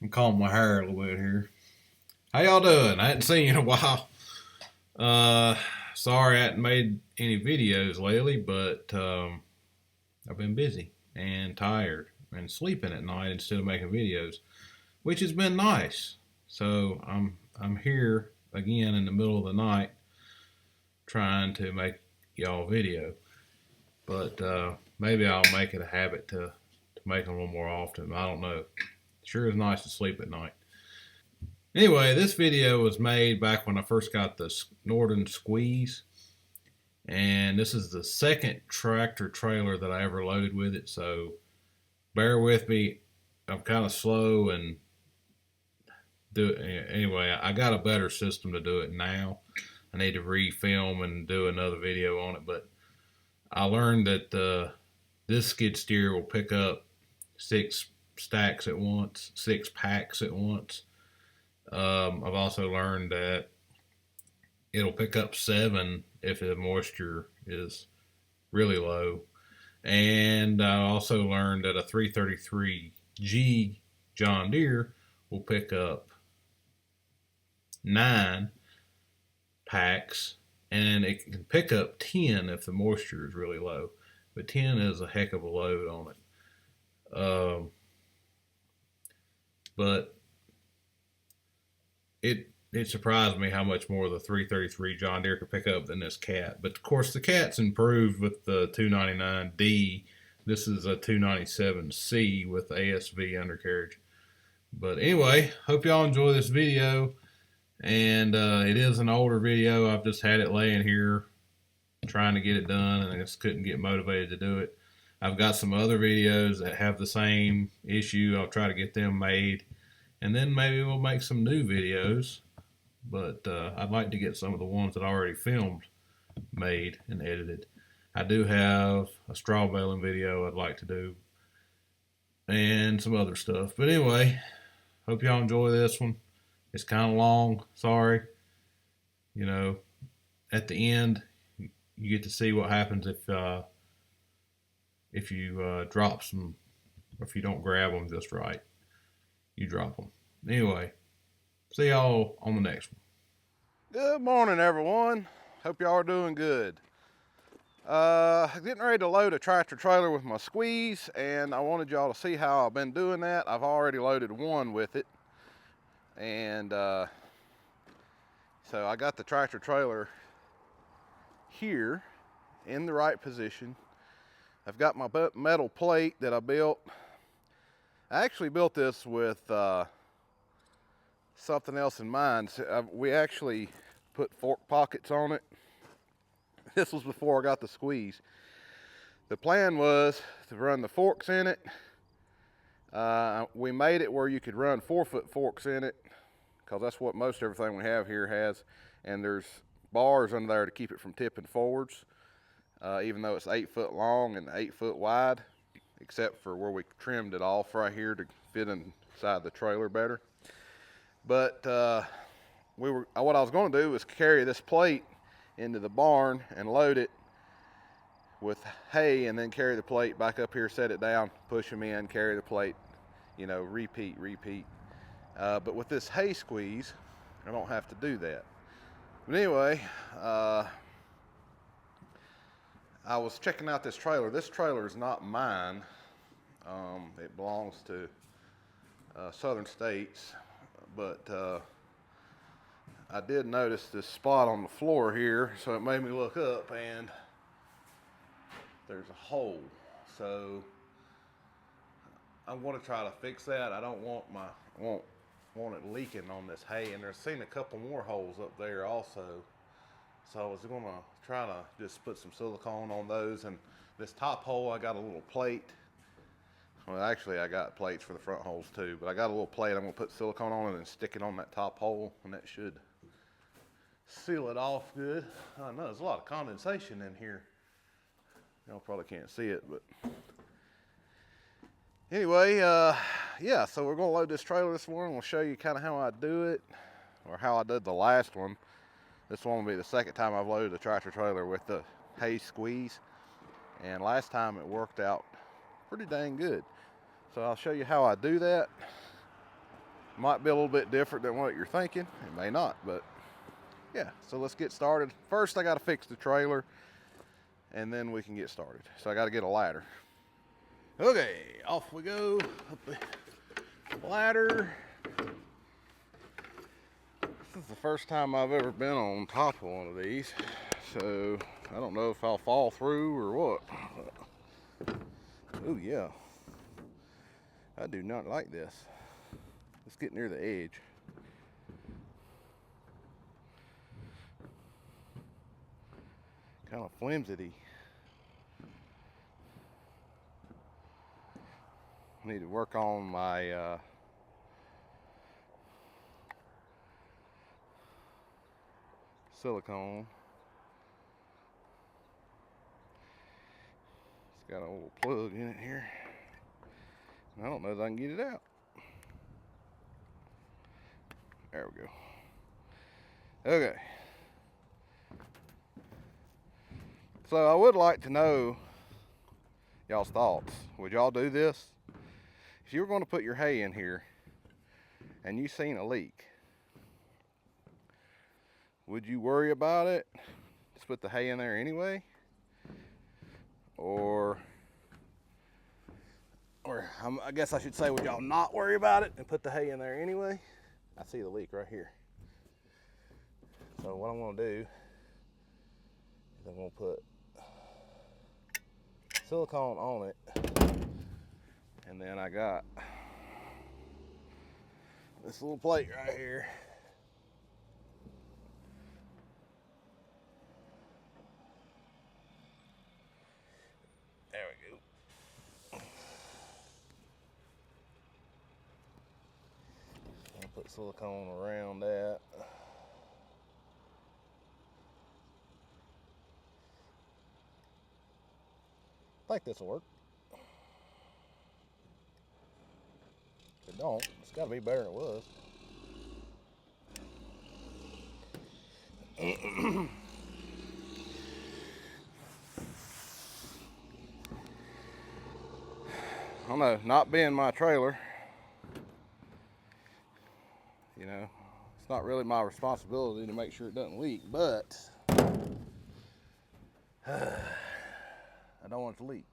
I'm combing my hair a little bit here. How y'all doing? I hadn't seen you in a while. Uh, Sorry I hadn't made any videos lately, but I've been busy and tired and sleeping at night instead of making videos, which has been nice. So I'm here again in the middle of the night trying to make y'all a video, but maybe I'll make it a habit to make them a little more often. I don't know. Sure is nice to sleep at night. Anyway, this video was made back when I first got the Norden squeeze, and this is the second tractor trailer that I ever loaded with it, so bear with me. I'm kind of slow and do it anyway. I got a better system to do it now. I need to refilm and do another video on it, but I learned that this skid steer will pick up 6 stacks at once, 6 packs at once. I've also learned that it'll pick up 7 if the moisture is really low. And I also learned that a 333G John Deere will pick up 9 packs, and it can pick up 10 if the moisture is really low. But 10 is a heck of a load on it. But it surprised me how much more the 333 John Deere could pick up than this cat. But of course, the cat's improved with the 299D. This is a 297C with ASV undercarriage. But anyway, hope y'all enjoy this video. And it is an older video. I've just had it laying here trying to get it done, and I just couldn't get motivated to do it. I've got some other videos that have the same issue. I'll try to get them made, and then maybe we'll make some new videos. But I'd like to get some of the ones that I already filmed made and edited. I do have a straw baling video I'd like to do, and some other stuff. But anyway, hope y'all enjoy this one. It's kind of long. Sorry. You know, at the end, you get to see what happens if you drop some, or if you don't grab them just right. You drop them. Anyway, see y'all on the next one. Good morning, everyone. Hope y'all are doing good. Getting ready to load a tractor trailer with my squeeze, and I wanted y'all to see how I've been doing that. I've already loaded one with it, and so I got the tractor trailer here in the right position. I've got my metal plate that I built. I actually built this with something else in mind. We actually put fork pockets on it. This was before I got the squeeze. The plan was to run the forks in it. We made it where you could run 4-foot forks in it, because that's what most everything we have here has. And there's bars under there to keep it from tipping forwards, even though it's 8 foot long and 8 foot wide, except for where we trimmed it off right here to fit inside the trailer better. But what I was going to do was carry this plate into the barn and load it with hay, and then carry the plate back up here, set it down, push them in, carry the plate, repeat. But with this hay squeeze, I don't have to do that. But anyway, I was checking out this trailer. This trailer is not mine. It belongs to Southern States, but I did notice this spot on the floor here, so it made me look up, and there's a hole. So I'm going to try to fix that. I don't want want it leaking on this hay, and there's seen a couple more holes up there also. So I was going to try to just put some silicone on those, and this top hole I got a little plate. Well, actually I got plates for the front holes too, but I got a little plate. I'm going to put silicone on it and stick it on that top hole, and that should seal it off good. I know there's a lot of condensation in here. Y'all probably can't see it, but anyway, yeah, so we're going to load this trailer this morning. We'll show you kind of how I do it, or how I did the last one. This one will be the second time I've loaded a tractor trailer with the hay squeeze, and last time it worked out pretty dang good. So I'll show you how I do that. Might be a little bit different than what you're thinking. It may not, but yeah. So let's get started. First, I got to fix the trailer, and then we can get started. So I got to get a ladder. Okay, off we go. Up the ladder. This is the first time I've ever been on top of one of these, so I don't know if I'll fall through or what. Oh yeah, I do not like this. Let's get near the edge. Kind of flimsy. Need to work on my silicone. It's got a little plug in it here. I don't know if I can get it out. There we go. Okay. So I would like to know y'all's thoughts. Would y'all do this? If you were going to put your hay in here and you seen a leak, would you worry about it? Just put the hay in there anyway? Or I guess I should say, would y'all not worry about it and put the hay in there anyway? I see the leak right here. So what I'm gonna do is I'm gonna put silicone on it, and then I got this little plate right here. There we go. I'll put silicone around that. I think this will work. If it don't, it's got to be better than it was. I don't know, not being my trailer, you know, it's not really my responsibility to make sure it doesn't leak, but I don't want it to leak.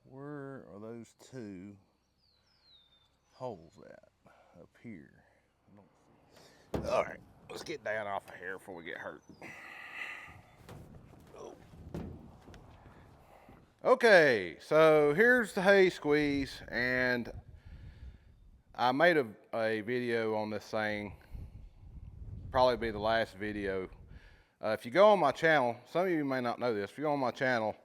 Where are those two holes at? Up here. All right, let's get down off of here before we get hurt. Oh. Okay, so here's the hay squeeze, and I made a video on this thing, probably be the last video. If you go on my channel, some of you may not know this, if you go on my channel,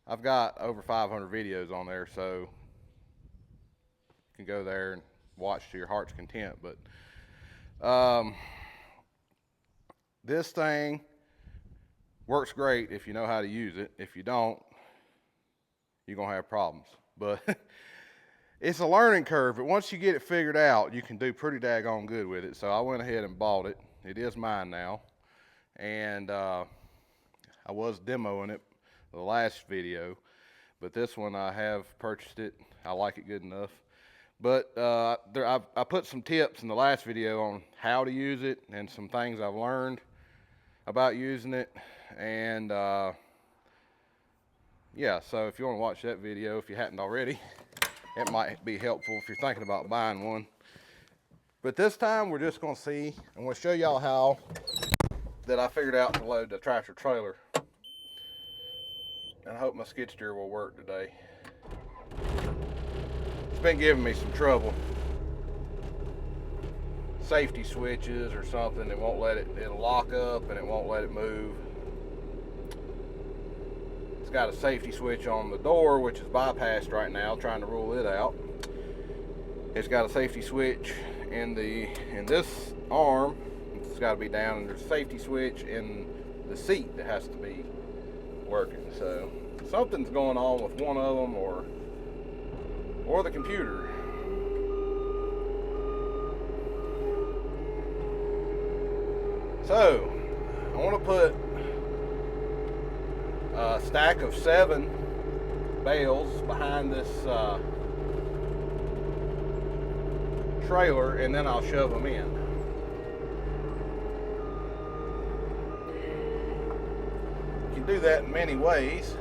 I've got over 500 videos on there, so you can go there and watch to your heart's content. But this thing works great if you know how to use it. If you don't, you're gonna have problems. But it's a learning curve, but once you get it figured out, you can do pretty daggone good with it. So I went ahead and bought it. It is mine now. And I was demoing it the last video, but this one I have purchased it. I like it good enough. But I put some tips in the last video on how to use it and some things I've learned about using it. And yeah, so if you want to watch that video, if you hadn't already, it might be helpful if you're thinking about buying one. But this time we're just going to see, I'm going to show y'all how that I figured out to load the tractor trailer. And I hope my skid steer will work today. It's been giving me some trouble. Safety switches or something, it won't let it, it'll lock up and it won't let it move. It's got a safety switch on the door, which is bypassed right now, trying to rule it out. It's got a safety switch in this arm. It's got to be down, and there's a safety switch in the seat that has to be working. So something's going on with one of them, or the computer. So I want to put a stack of 7 bales behind this trailer, and then I'll shove them in. You can do that in many ways.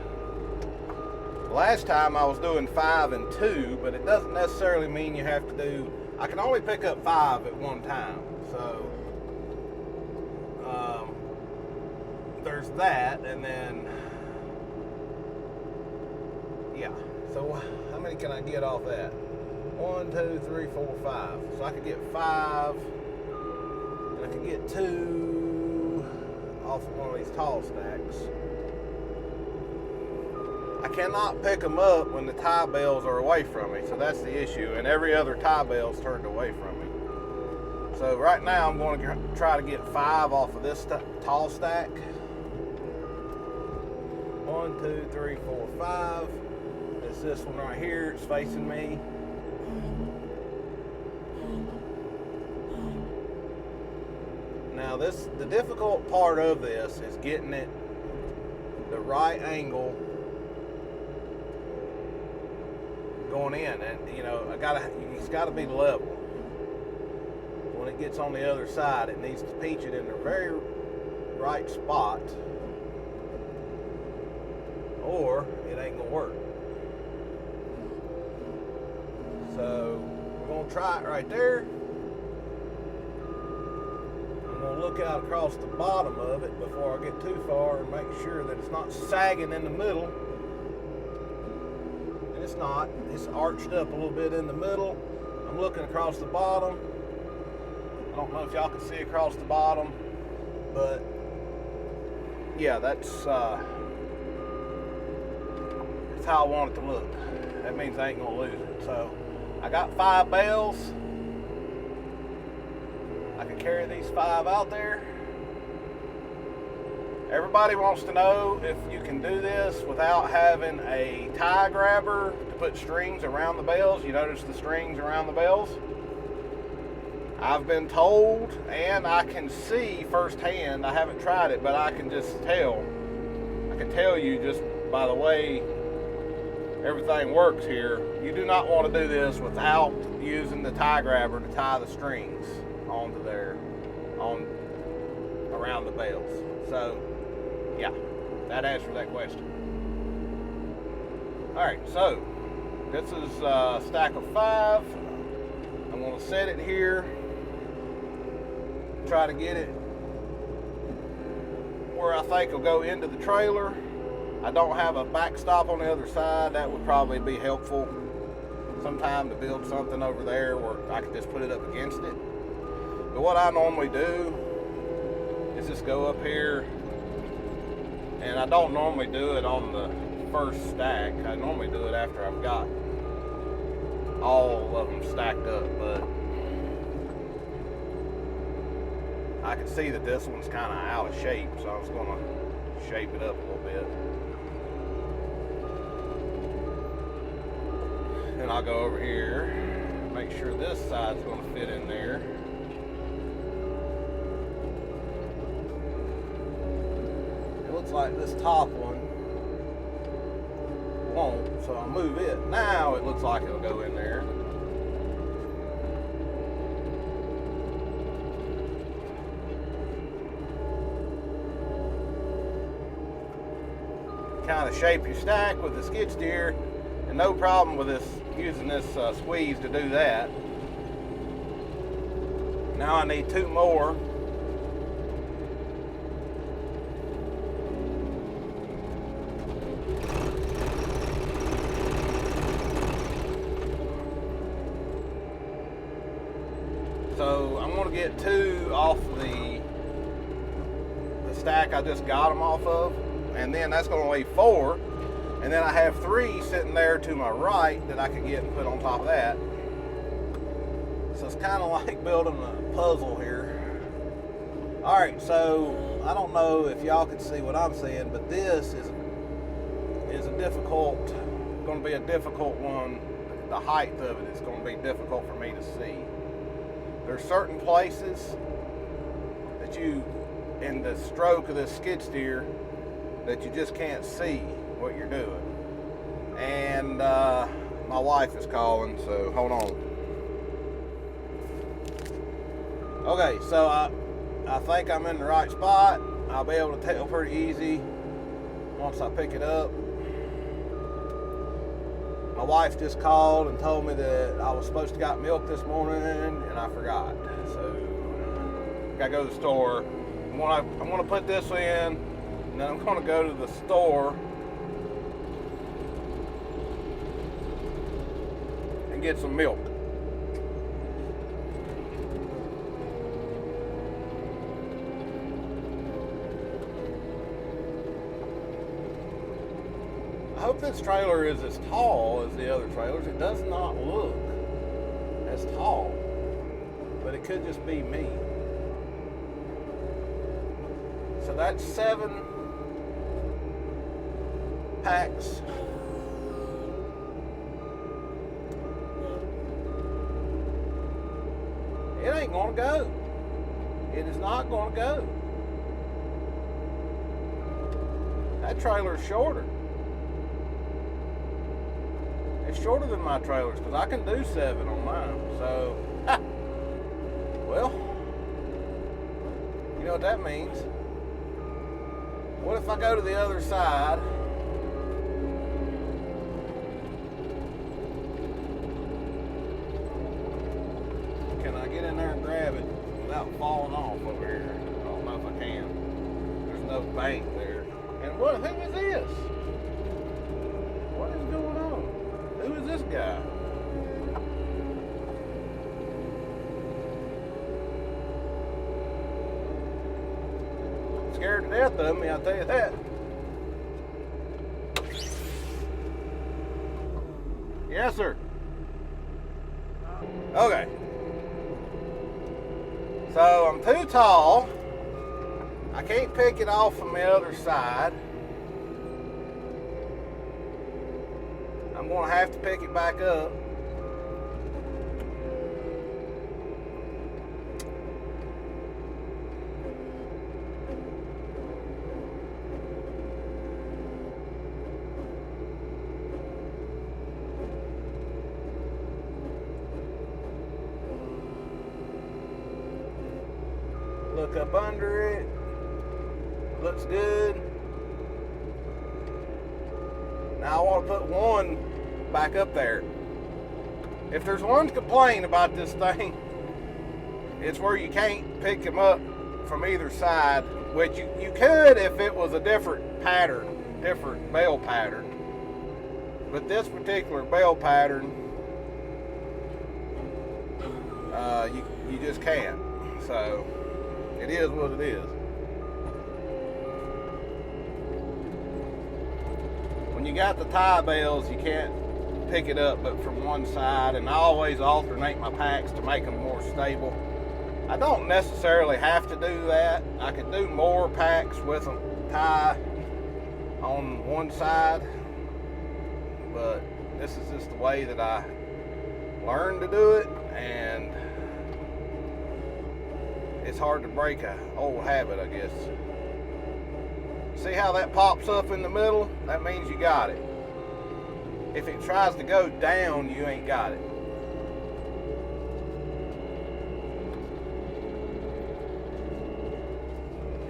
Last time I was doing 5 and 2, but it doesn't necessarily mean you have to do, I can only pick up 5 at one time. So there's that, and then yeah, so how many can I get off that? 1, 2, 3, 4, 5. So I could get 5, and I could get 2 off of one of these tall stacks. I cannot pick them up when the tie bales are away from me, so that's the issue, and every other tie bale's turned away from me. So right now I'm going to try to get 5 off of this tall stack. 1, 2, 3, 4, 5. It's this one right here. It's facing me. Now the difficult part of this is getting it the right angle going in, and it's got to be level. When it gets on the other side, it needs to pitch it in the very right spot, or it ain't gonna work. So we're gonna try it right there. I'm gonna look out across the bottom of it before I get too far and make sure that it's not sagging in the middle. And it's not. It's arched up a little bit in the middle. I'm looking across the bottom. I don't know if y'all can see across the bottom, but yeah, that's how I want it to look. That means I ain't gonna lose it. So I got 5 bales. I can carry these 5 out there. Everybody wants to know if you can do this without having a tie grabber to put strings around the bales. You notice the strings around the bales? I've been told, and I can see firsthand, I haven't tried it, but I can just tell. I can tell you just by the way everything works here, you do not want to do this without using the tie grabber to tie the strings onto there, around the bales. So, yeah, that answers that question. Alright, so, this is a stack of 5. I'm going to set it here. Try to get it where I think it'll go into the trailer. I don't have a backstop on the other side. That would probably be helpful sometime to build something over there where I could just put it up against it. But what I normally do is just go up here, and I don't normally do it on the first stack. I normally do it after I've got all of them stacked up, but I can see that this one's kind of out of shape, so I'm just going to shape it up a little bit. Then I'll go over here, make sure this side's going to fit in there. It looks like this top one won't, so I'll move it. Now it looks like it'll go in there. Kind of shape your stack with the skid steer, and no problem with this using this squeeze to do that. Now I need 2 more. So I'm going to get 2 off the stack I just got them off of, and then that's going to leave 4, and then I have 3 sitting there to my right that I can get and put on top of that. So it's kind of like building a puzzle here. All right, so I don't know if y'all can see what I'm seeing, but this is going to be a difficult one. The height of it is going to be difficult for me to see. There's certain places that in the stroke of this skid steer, that you just can't see what you're doing. And my wife is calling, so hold on. Okay, so I think I'm in the right spot. I'll be able to tell pretty easy once I pick it up. My wife just called and told me that I was supposed to got milk this morning and I forgot. So gotta go to the store. I'm gonna put this in, and then I'm gonna go to the store and get some milk. I hope this trailer is as tall as the other trailers. It does not look as tall, but it could just be me. So that's 7 packs. It ain't gonna go. It is not gonna go. That trailer's shorter. It's shorter than my trailers because I can do 7 on mine. So, well, you know what that means. What if I go to the other side? Can I get in there and grab it without falling off over here? I don't know if I can. There's no bank there. And who is this? What is going on? Who is this guy? Scared to death of me, I'll tell you that. Yes, sir. Okay. So I'm too tall. I can't pick it off from the other side. I'm going to have to pick it back up. Look up under it. Looks good. Now I want to put one back up there. If there's one complaint about this thing, it's where you can't pick them up from either side, which you could if it was a different pattern, different bell pattern. But this particular bell pattern, you just can't. So it is what it is. When you got the tie bells, you can't pick it up but from one side, and I always alternate my packs to make them more stable. I don't necessarily have to do that. I could do more packs with a tie on one side, but this is just the way that I learned to do it, and it's hard to break an old habit, I guess. See how that pops up in the middle? That means you got it. If it tries to go down, you ain't got it.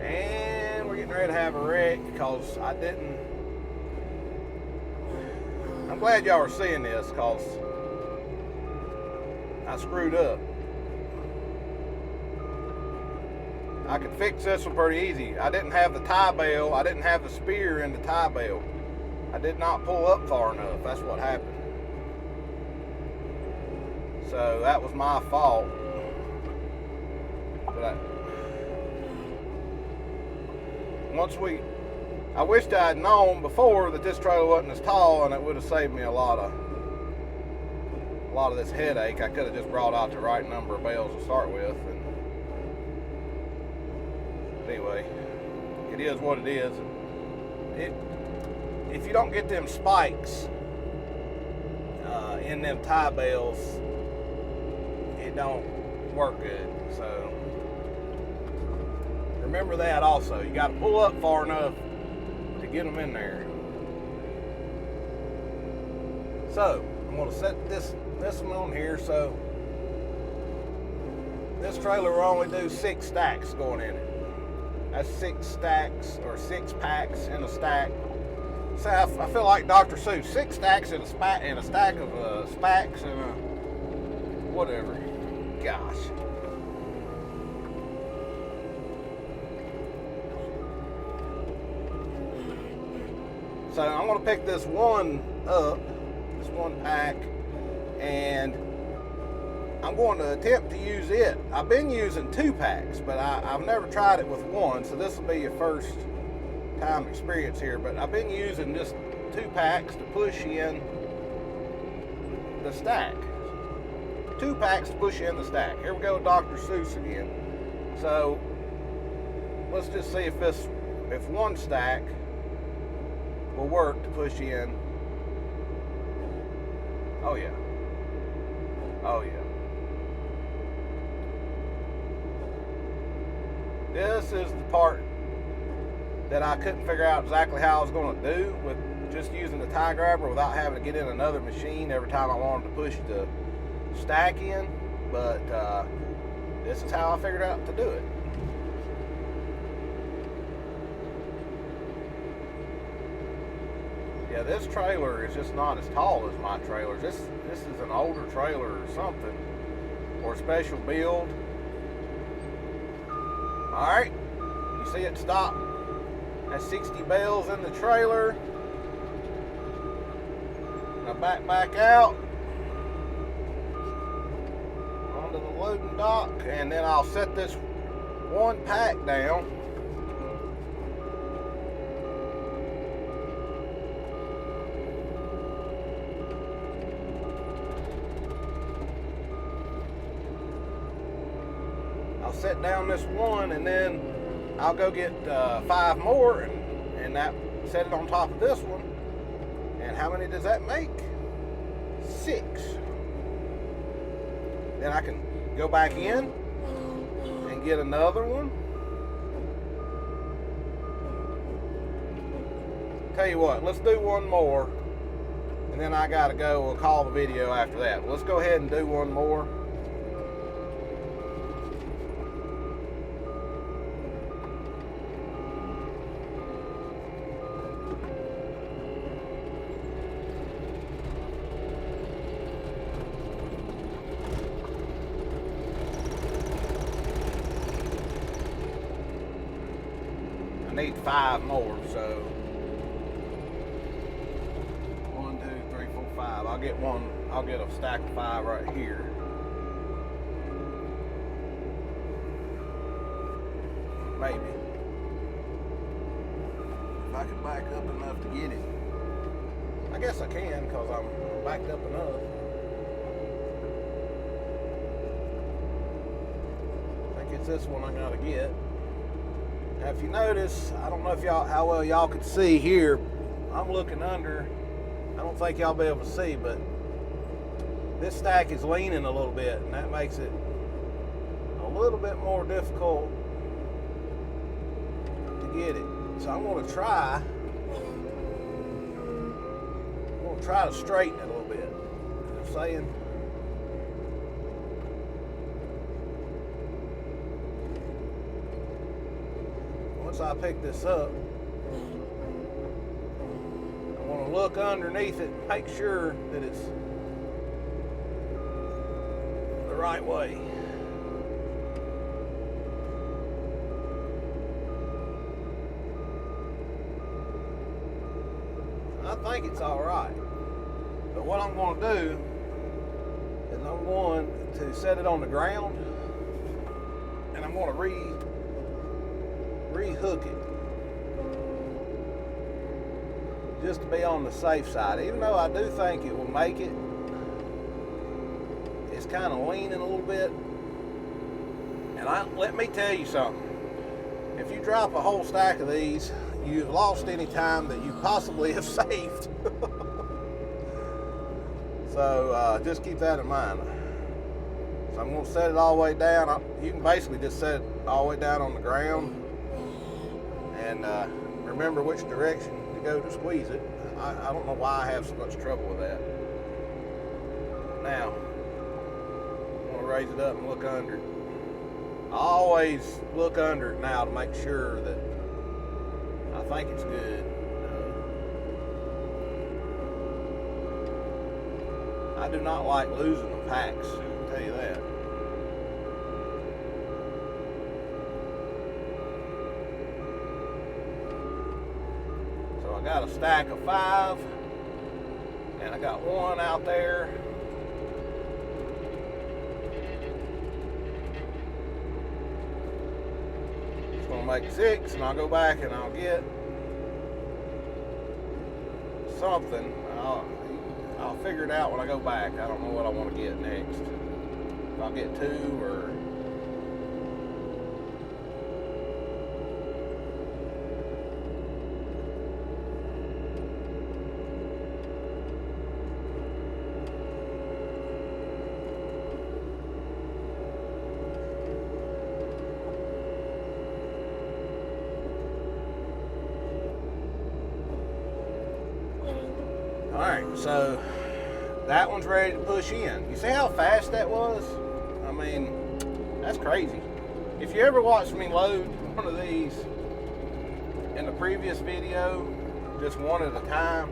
And we're getting ready to have a wreck because I didn't. I'm glad y'all are seeing this because I screwed up. I could fix this one pretty easy. I didn't have the tie bell. I didn't have the spear in the tie bell. I did not pull up far enough. That's what happened. So that was my fault. But I wished I had known before that this trailer wasn't as tall, and it would have saved me a lot of this headache. I could have just brought out the right number of bells to start with. Anyway, it is what it is. If you don't get them spikes in them tie bells, it don't work good. So remember that also. You got to pull up far enough to get them in there. So I'm going to set this one on here. So this trailer will only do 6 stacks going in it. That's 6 stacks or 6 packs in a stack. So I feel like Dr. Seuss. 6 stacks in a stack of spacks and a whatever. Gosh. So I'm going to pick this one up, this one pack, and I'm going to attempt to use it. I've been using 2 packs, but I've never tried it with one, so this will be your first time experience here. But I've been using just 2 packs to push in the stack. 2 packs to push in the stack. Here we go, Dr. Seuss again. So let's just see if one stack will work to push in. Oh yeah. Oh yeah. This is the part that I couldn't figure out exactly how I was going to do with just using the tie grabber without having to get in another machine every time I wanted to push the stack in. But this is how I figured out to do it. Yeah, this trailer is just not as tall as my trailers. This is an older trailer or something, or a special build. Alright, you see it stop at 60 bales in the trailer. Now back out onto the loading dock, and then I'll set this one pack down. I'll set down this one, and then I'll go get 5 more and that set it on top of this one. And how many does that make? 6. Then I can go back in and get another one. Tell you what, let's do one more, and then I gotta go. We'll call the video after that. Let's go ahead and do one more. I need 5 more, so 1, 2, 3, 4, 5. I'll get one. I'll get a stack of 5 right here. Maybe if I can back up enough to get it. I guess I can, because I'm backed up enough. I think it's this one I gotta get. Now, if you notice, I don't know if how well y'all could see here. I'm looking under. I don't think y'all be able to see, but this stack is leaning a little bit, and that makes it a little bit more difficult to get it. So I'm going to try to straighten it a little bit. You know what I'm saying? Once I pick this up, I want to look underneath it, make sure that it's the right way. I think it's all right. But what I'm going to do is I'm going to set it on the ground, and I'm going to re-hook it, just to be on the safe side. Even though I do think it will make it, it's kind of leaning a little bit. And let me tell you something. If you drop a whole stack of these, you've lost any time that you possibly have saved. So just keep that in mind. So I'm going to set it all the way down. You can basically just set it all the way down on the ground, and remember which direction to go to squeeze it. I don't know why I have so much trouble with that. Now, I'm going to raise it up and look under. I always look under it now to make sure that I think it's good. I do not like losing the packs, I'll tell you that. So I got a stack of 5, and I got one out there. It's gonna make 6, and I'll go back and I'll get something. I'll figure it out when I go back. I don't know what I want to get next. If I'll get 2 or... Alright, so that one's ready to push in. You see how fast that was? I mean, that's crazy. If you ever watched me load one of these in the previous video, just one at a time,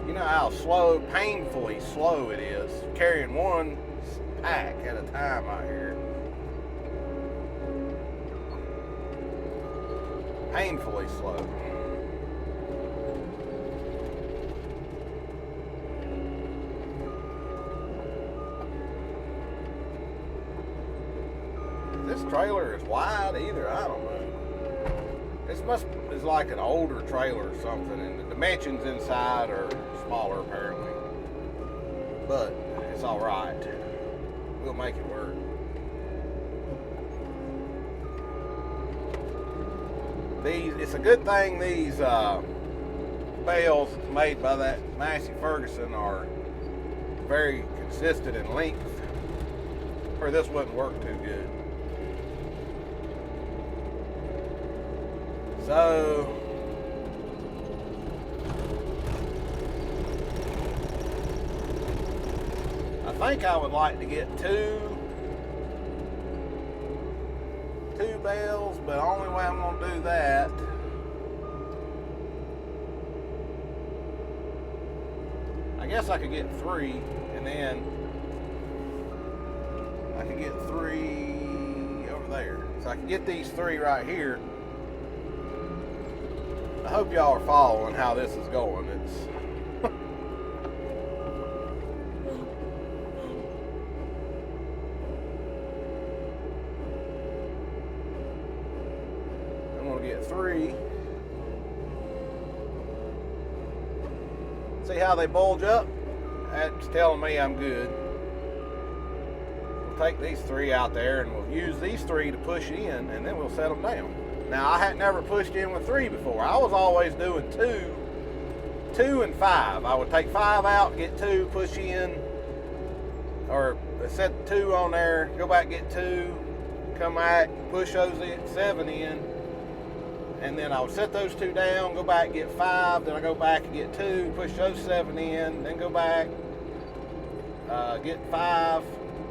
you know how slow, painfully slow it is carrying one pack at a time out here. Painfully slow. This trailer is wide either, I don't know. This is like an older trailer or something, and the dimensions inside are smaller apparently. But it's alright. We'll make it work. It's a good thing these bales made by that Massey Ferguson are very consistent in length, or this wouldn't work too good. So I think I would like to get two bales, but the only way I'm going to do that I guess I could get 3, and then I could get 3 over there. So I can get these 3 right here. I hope y'all are following how this is going. I'm going to get 3. See how they bulge up? That's telling me I'm good. We'll take these 3 out there and we'll use these 3 to push in, and then we'll set them down. Now, I had never pushed in with 3 before. I was always doing 2 and 5. I would take 5 out, get 2, push in, or set 2 on there, go back, get 2, come back, push those 7 in, and then I would set those 2 down, go back, get 5, then I go back and get 2, push those 7 in, then go back, get 5,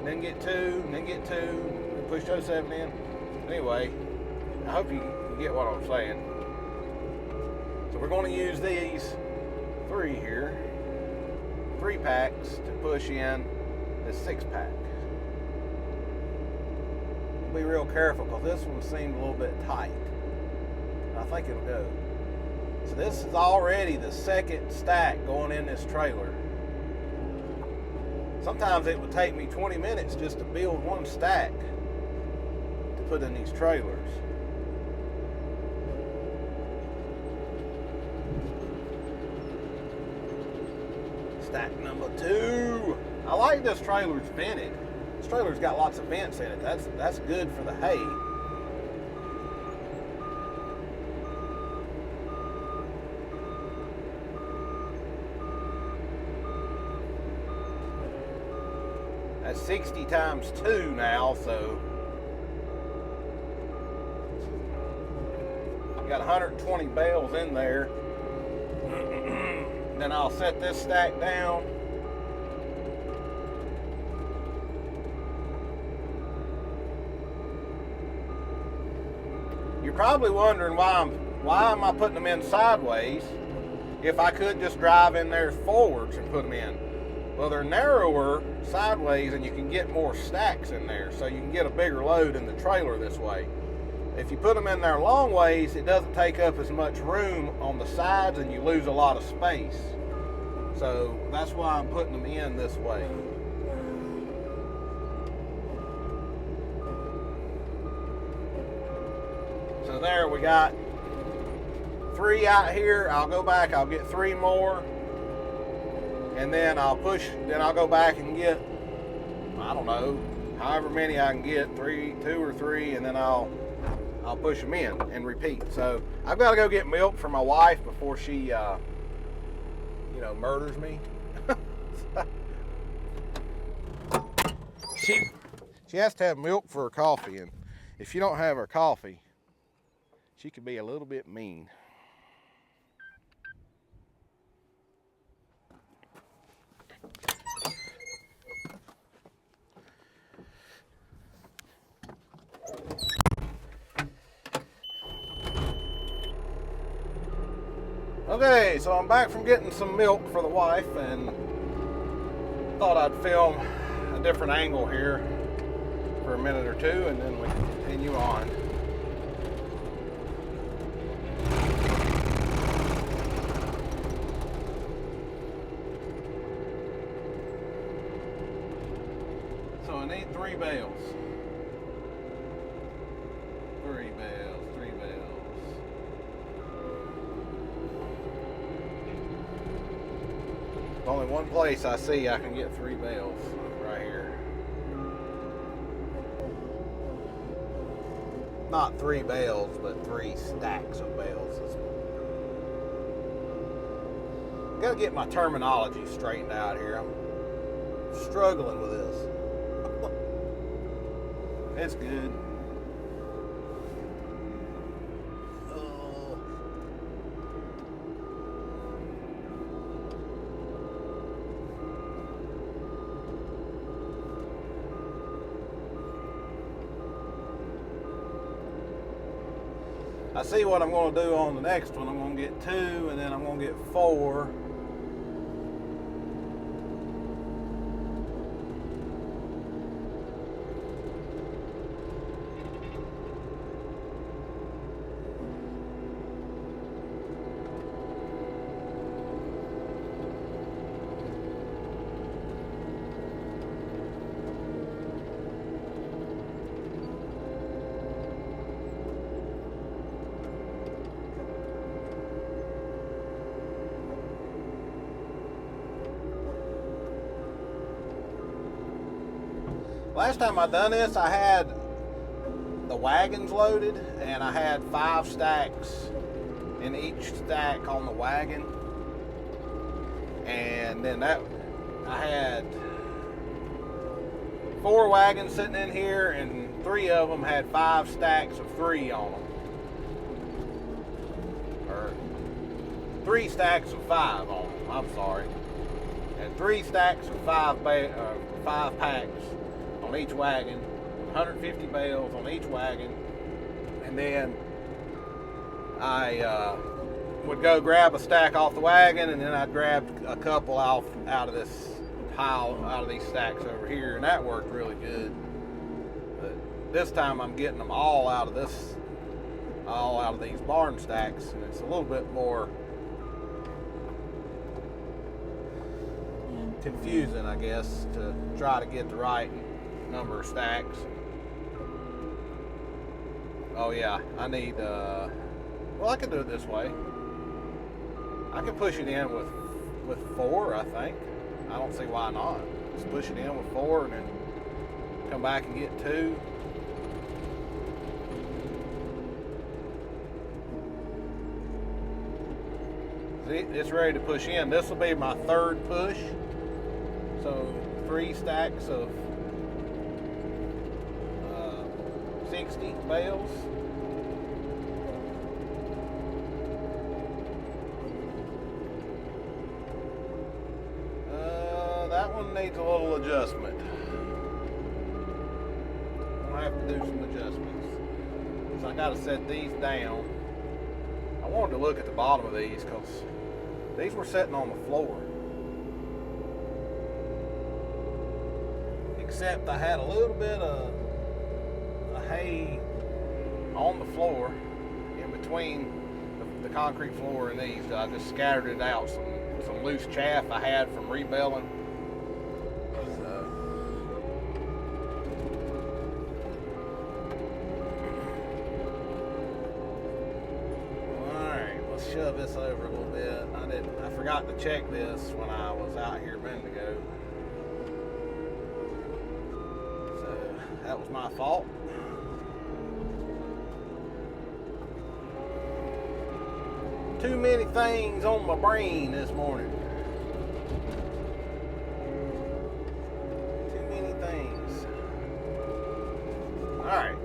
then get 2, and then get 2, and push those 7 in. Anyway, I hope you get what I'm saying. So we're going to use these 3 here, 3 packs to push in this 6-pack. Be real careful because this one seemed a little bit tight. I think it'll go. So this is already the 2nd stack going in this trailer. Sometimes it would take me 20 minutes just to build 1 stack to put in these trailers. Stack number 2. I like this trailer's vented. This trailer's got lots of vents in it. That's good for the hay. That's 60 times 2 now, so got 120 bales in there. Then I'll set this stack down. You're probably wondering why am I putting them in sideways if I could just drive in there forwards and put them in. Well, they're narrower sideways and you can get more stacks in there, so you can get a bigger load in the trailer this way. If you put them in there long ways, it doesn't take up as much room on the sides and you lose a lot of space. So that's why I'm putting them in this way. So there we got 3 out here. I'll go back, I'll get 3 more. And then I'll go back and get, I don't know, however many I can get, 2 or 3, and then I'll push them in and repeat. So I've got to go get milk for my wife before she, murders me. She has to have milk for her coffee, and if she don't have her coffee, she could be a little bit mean. Okay, so I'm back from getting some milk for the wife and thought I'd film a different angle here for a minute or two and then we can continue on. So I need 3 bales. 3 bales, 3 bales. Only one place I see I can get 3 bales, right here. Not 3 bales, but 3 stacks of bales. Gotta get my terminology straightened out here. I'm struggling with this. It's good. I see what I'm going to do on the next one. I'm going to get 2 and then I'm going to get 4. Last time I done this, I had the wagons loaded and I had 5 stacks in each stack on the wagon. And then I had 4 wagons sitting in here and 3 of them had 5 stacks of 3 on them. Or 3 stacks of 5 on them, I'm sorry. And 3 stacks of 5 packs on each wagon, 150 bales on each wagon, and then I would go grab a stack off the wagon, and then I'd grab a couple out of this pile, out of these stacks over here, and that worked really good. But this time I'm getting them all out of these barn stacks, and it's a little bit more confusing, I guess, to try to get the right number of stacks. Oh yeah, I need well, I can do it this way. I can push it in with 4, I think. I don't see why not. Just push it in with 4 and then come back and get 2. See, it's ready to push in. This will be my 3rd push. So 3 stacks of 60 bales. That one needs a little adjustment. I'm gonna have to do some adjustments. So I gotta set these down. I wanted to look at the bottom of these because these were sitting on the floor. Except I had a little bit of hay on the floor in between the concrete floor and these. I just scattered it out, some loose chaff I had from rebuilding. So, alright, let's shove this over a little bit. I forgot to check this when I was out here a minute ago. So that was my fault. Too many things on my brain this morning. Too many things. Alright.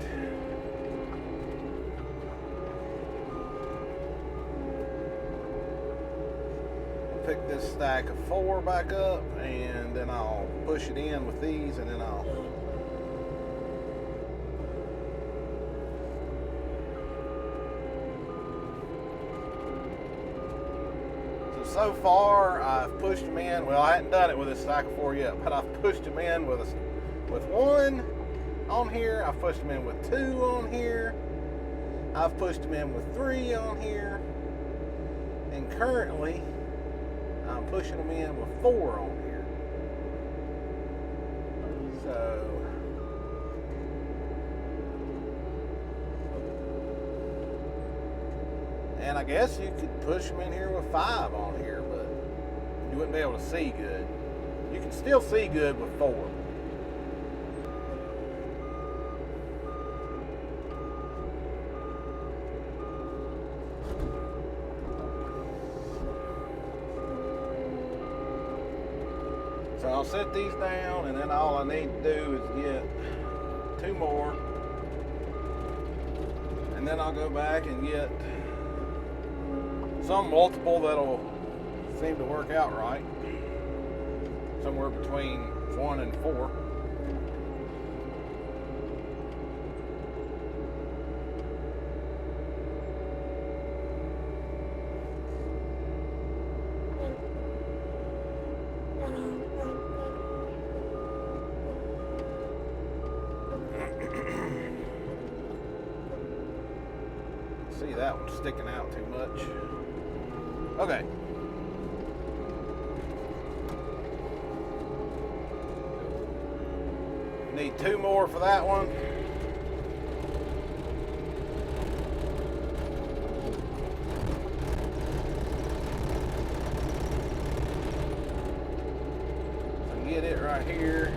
I'll pick this stack of 4 back up, and then I'll push it in with these, and then I'll so far, I've pushed them in. Well, I hadn't done it with a stack of 4 yet, but I've pushed them in with 1 on here. I've pushed them in with 2 on here. I've pushed them in with 3 on here. And currently, I'm pushing them in with 4 on here. So, and I guess you could push them in here with 5 on here, but you wouldn't be able to see good. You can still see good with 4. So I'll set these down, and then all I need to do is get 2 more. And then I'll go back and get some multiple that'll seem to work out right. Somewhere between 1 and 4. See, that one's sticking out too much. Okay. Need 2 more for that one. So get it right here.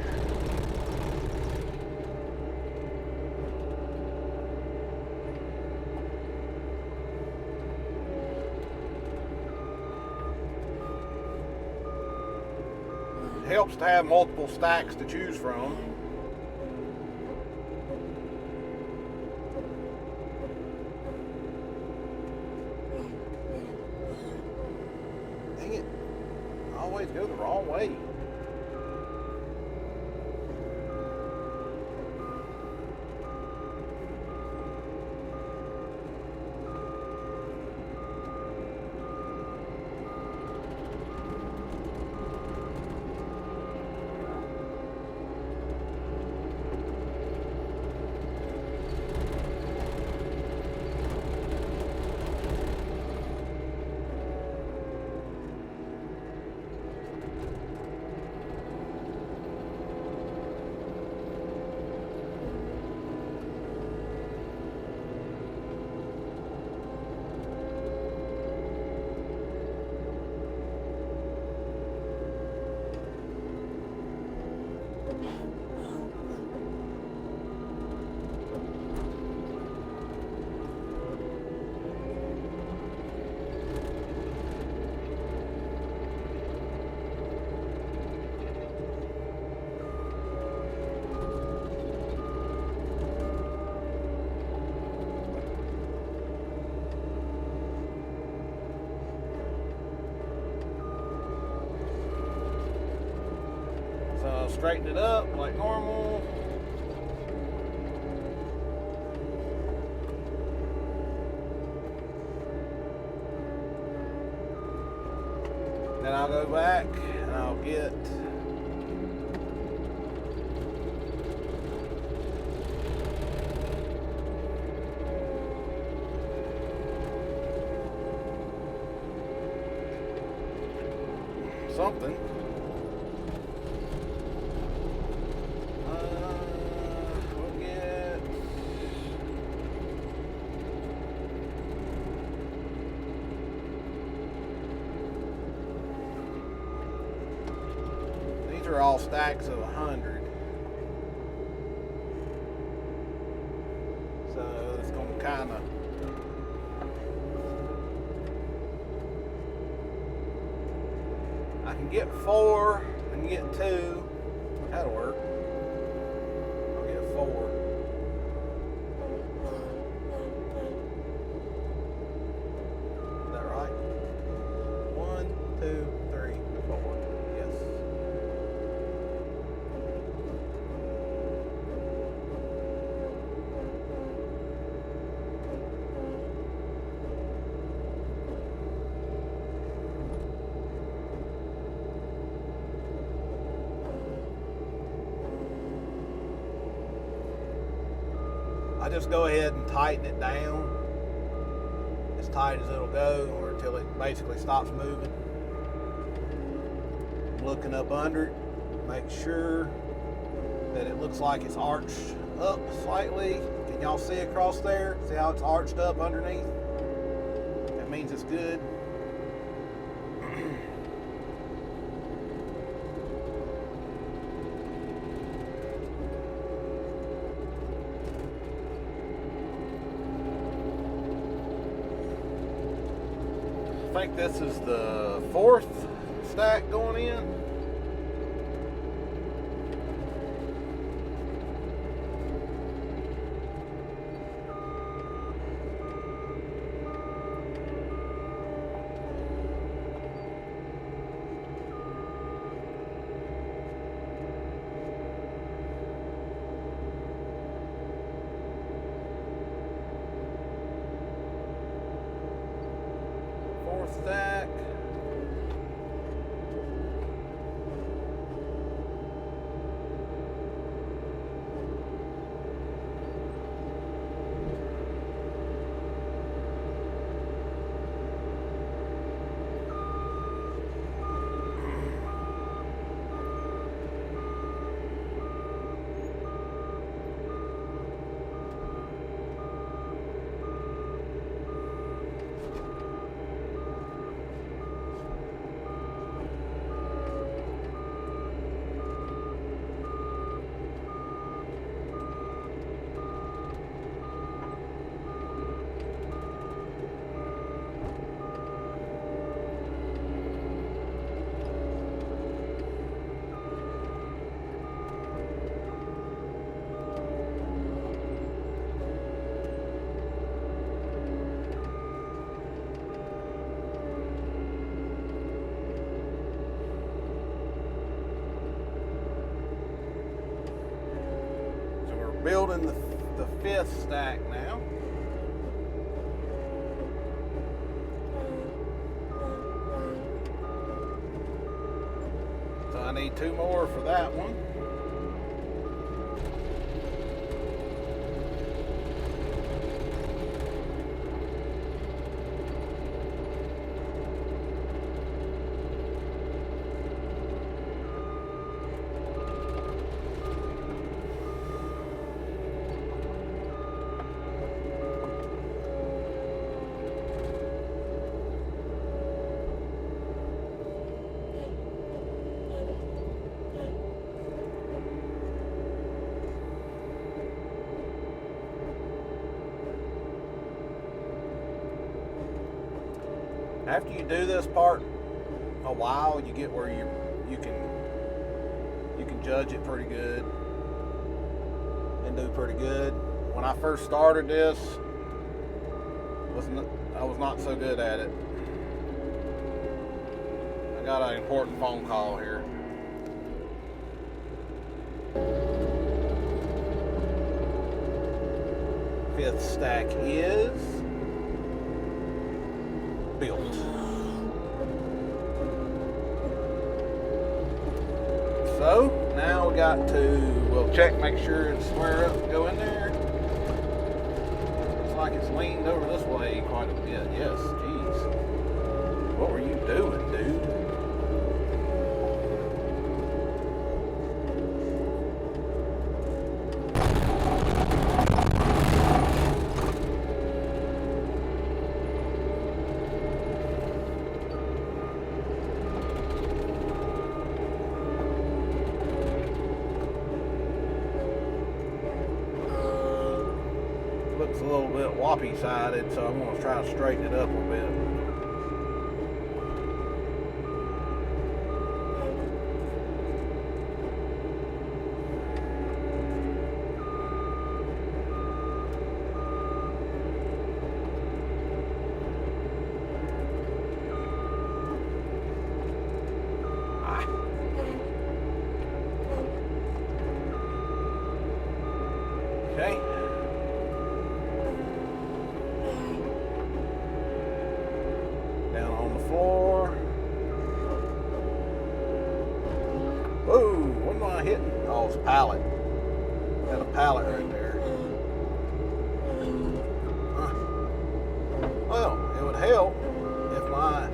Helps to have multiple stacks to choose from. Dang it. I always go the wrong way. Straighten it up like normal. go back and I'll get something. We'll get these are all stacks of 100. So it's gonna kind of I can get 4 and get 2. That'll work. I'll get 4. Is that right? 1, 2, 3, 4. Yes. I just go ahead and tighten it down as tight as it'll go, or until it basically stops moving. I'm looking up under it, make sure that it looks like it's arched up slightly. Can y'all see across there? See how it's arched up underneath? That means it's good. I think this is the 4th stack going in. Stack. Building the 5th stack now. So I need 2 more for that one. After you do this part a while, you get where you can judge it pretty good and do pretty good. When I first started this, I was not so good at it. I got an important phone call here. Fifth stack is built. So now we got to, we'll check, make sure it's square up, go in there. Looks like it's leaned over this way quite a bit. Yes, geez. What were you doing, dude? Looks a little bit woppy-sided, so I'm going to try to straighten it up a bit. Okay. Down on the floor. Whoa, what am I hitting? Oh, it's a pallet. Got a pallet right there. Well, it would help if my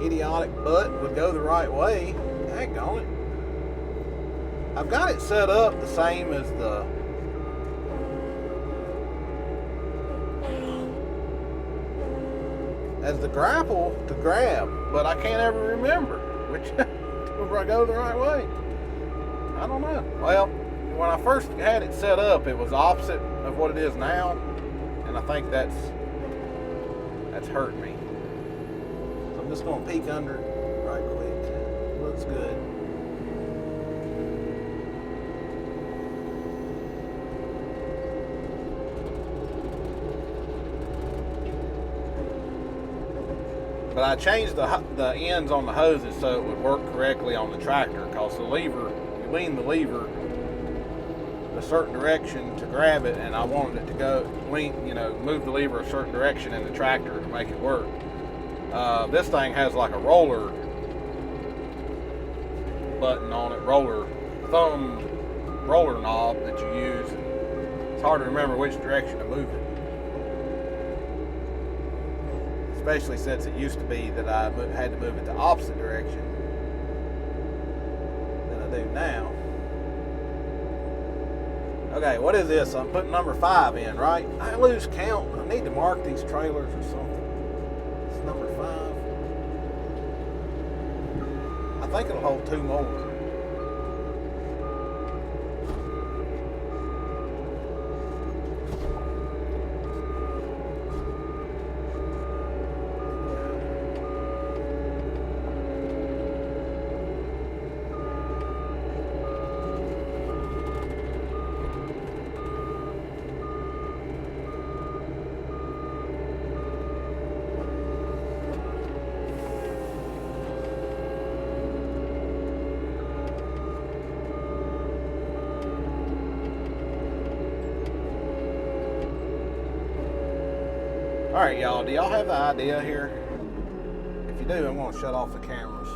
idiotic butt would go the right way. Daggone it. I've got it set up the same as the grapple to grab, but I can't ever remember which where I go the right way. I don't know. Well, when I first had it set up, it was opposite of what it is now, and I think that's hurt me. So I'm just gonna peek under it right quick. Looks good. But I changed the ends on the hoses so it would work correctly on the tractor, because the lever, you lean the lever a certain direction to grab it, and I wanted it to go move the lever a certain direction in the tractor to make it work. This thing has like a roller button on it, roller knob that you use. It's hard to remember which direction to move it. Especially since it used to be that I had to move it the opposite direction than I do now. Okay, what is this? I'm putting number 5 in, right? I lose count. I need to mark these trailers or something. It's number 5. I think it'll hold 2 more. Alright, y'all, do y'all have the idea here? If you do, I'm going to shut off the cameras.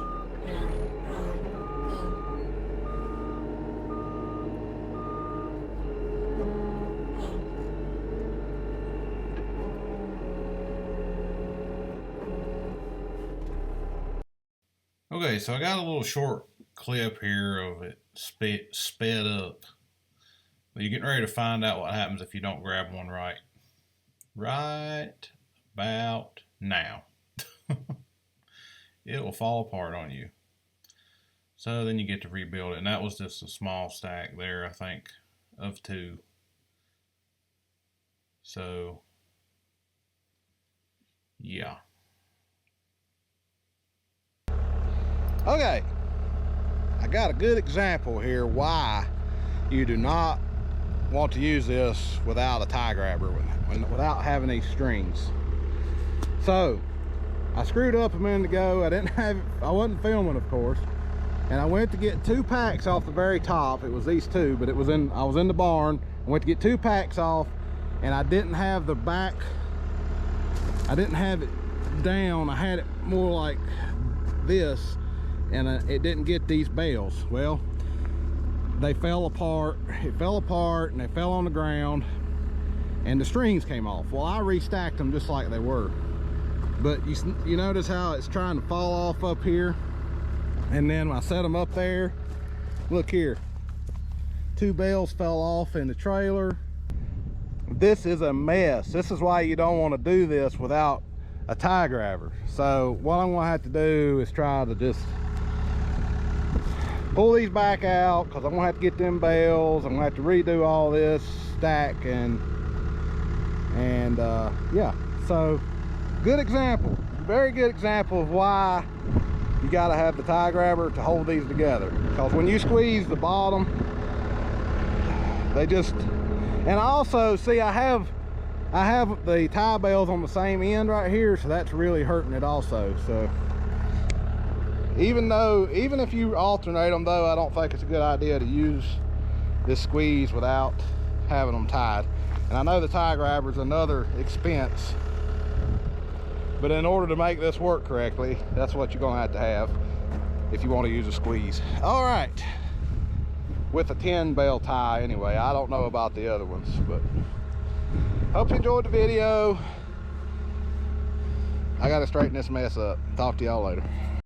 Okay, so I got a little short clip here of it sped up. But you're getting ready to find out what happens if you don't grab one right. Right about now. It will fall apart on you. So then you get to rebuild it. And that was just a small stack there, I think, of 2. So, yeah. Okay. I got a good example here why you do not want to use this without a tie grabber, without having these strings. So I screwed up a minute ago. I wasn't filming, of course, and I went to get 2 packs off the very top. It was these 2, but I was in the barn. I went to get 2 packs off, and I didn't have the back, I didn't have it down. I had it more like this, and it didn't get these bales. Well, they fell apart. It fell apart and they fell on the ground and the strings came off. Well, I restacked them just like they were. But you notice how it's trying to fall off up here? And then when I set them up there, look here. 2 bells fell off in the trailer. This is a mess. This is why you don't want to do this without a tie grabber. So what I'm gonna have to do is try to just pull these back out, because I'm gonna have to get them bells. I'm gonna have to redo all this stack and yeah. So good example, very good example of why you got to have the tie grabber to hold these together, because when you squeeze the bottom, they just, and I also see I have the tie bells on the same end right here, so that's really hurting it also. So even if you alternate them though, I don't think it's a good idea to use this squeeze without having them tied. And I know the tie grabber is another expense, but in order to make this work correctly, that's what you're gonna have if you want to use a squeeze. All right, with a 10 bell tie anyway. I don't know about the other ones, but hope you enjoyed the video. I gotta straighten this mess up. Talk to y'all later.